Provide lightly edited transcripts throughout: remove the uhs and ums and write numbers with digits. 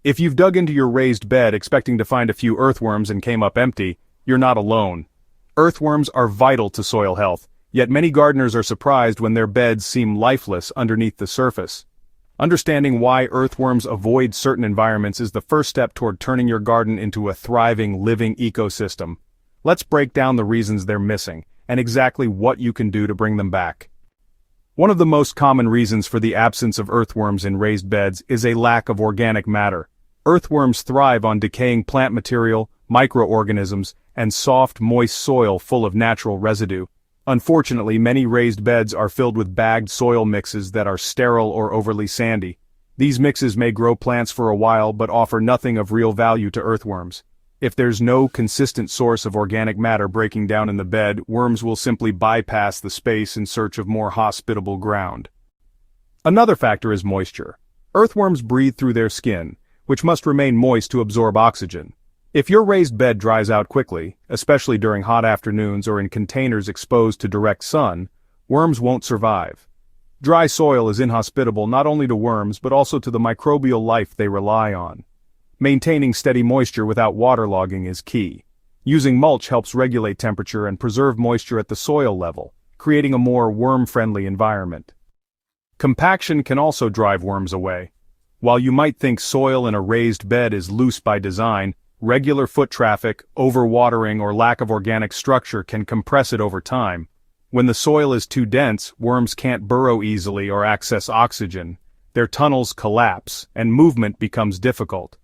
If you've dug into your raised bed expecting to find a few earthworms and came up empty, you're not alone. Earthworms are vital to soil health, yet many gardeners are surprised when their beds seem lifeless underneath the surface. Understanding why earthworms avoid certain environments is the first step toward turning your garden into a thriving, living ecosystem. Let's break down the reasons they're missing, and exactly what you can do to bring them back. One of the most common reasons for the absence of earthworms in raised beds is a lack of organic matter. Earthworms thrive on decaying plant material, microorganisms, and soft, moist soil full of natural residue. Unfortunately, many raised beds are filled with bagged soil mixes that are sterile or overly sandy. These mixes may grow plants for a while but offer nothing of real value to earthworms. If there's no consistent source of organic matter breaking down in the bed, worms will simply bypass the space in search of more hospitable ground. Another factor is moisture. Earthworms breathe through their skin, which must remain moist to absorb oxygen. If your raised bed dries out quickly, especially during hot afternoons or in containers exposed to direct sun, worms won't survive. Dry soil is inhospitable not only to worms but also to the microbial life they rely on. Maintaining steady moisture without waterlogging is key. Using mulch helps regulate temperature and preserve moisture at the soil level, creating a more worm-friendly environment. Compaction can also drive worms away. While you might think soil in a raised bed is loose by design, regular foot traffic, overwatering, or lack of organic structure can compress it over time. When the soil is too dense, worms can't burrow easily or access oxygen. Their tunnels collapse, and movement becomes difficult.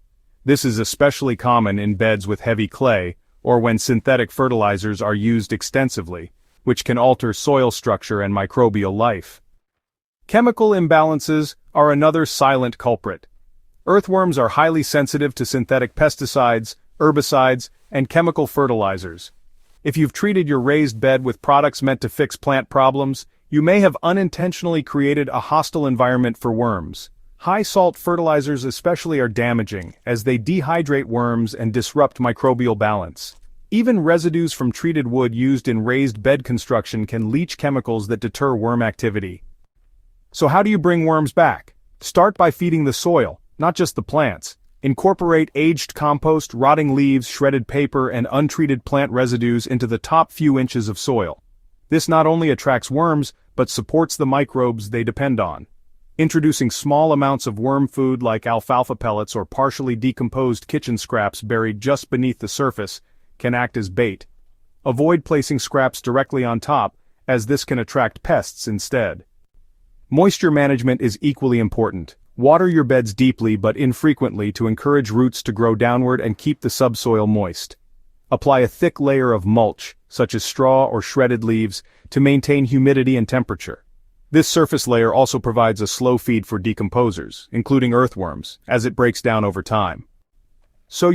This is especially common in beds with heavy clay, or when synthetic fertilizers are used extensively, which can alter soil structure and microbial life. Chemical imbalances are another silent culprit. Earthworms are highly sensitive to synthetic pesticides, herbicides, and chemical fertilizers. If you've treated your raised bed with products meant to fix plant problems, you may have unintentionally created a hostile environment for worms. High-salt fertilizers especially are damaging, as they dehydrate worms and disrupt microbial balance. Even residues from treated wood used in raised bed construction can leach chemicals that deter worm activity. So how do you bring worms back? Start by feeding the soil, not just the plants. Incorporate aged compost, rotting leaves, shredded paper, and untreated plant residues into the top few inches of soil. This not only attracts worms, but supports the microbes they depend on. Introducing small amounts of worm food like alfalfa pellets or partially decomposed kitchen scraps buried just beneath the surface can act as bait. Avoid placing scraps directly on top, as this can attract pests instead. Moisture management is equally important. Water your beds deeply but infrequently to encourage roots to grow downward and keep the subsoil moist. Apply a thick layer of mulch, such as straw or shredded leaves, to maintain humidity and temperature. This surface layer also provides a slow feed for decomposers, including earthworms, as it breaks down over time. So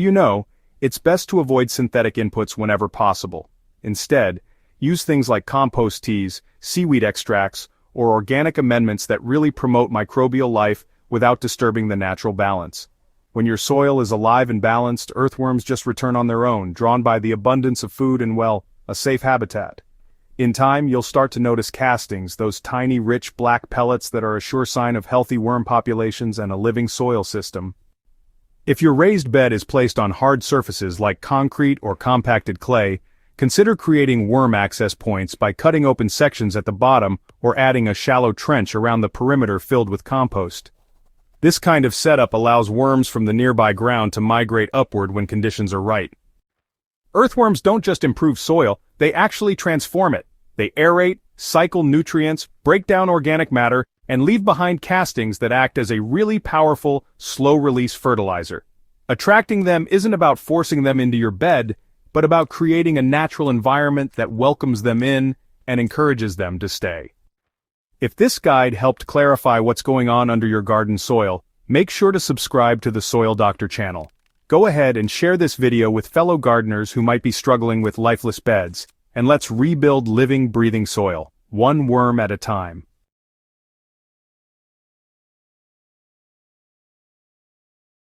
it's best to avoid synthetic inputs whenever possible. Instead, use things like compost teas, seaweed extracts, or organic amendments that really promote microbial life without disturbing the natural balance. When your soil is alive and balanced, earthworms just return on their own, drawn by the abundance of food and, a safe habitat. In time, you'll start to notice castings, those tiny rich black pellets that are a sure sign of healthy worm populations and a living soil system. If your raised bed is placed on hard surfaces like concrete or compacted clay, consider creating worm access points by cutting open sections at the bottom or adding a shallow trench around the perimeter filled with compost. This kind of setup allows worms from the nearby ground to migrate upward when conditions are right. Earthworms don't just improve soil, they actually transform it. They aerate, cycle nutrients, break down organic matter, and leave behind castings that act as a really powerful, slow-release fertilizer. Attracting them isn't about forcing them into your bed, but about creating a natural environment that welcomes them in and encourages them to stay. If this guide helped clarify what's going on under your garden soil, make sure to subscribe to the Soil Doctor channel. Go ahead and share this video with fellow gardeners who might be struggling with lifeless beds, and let's rebuild living, breathing soil, one worm at a time.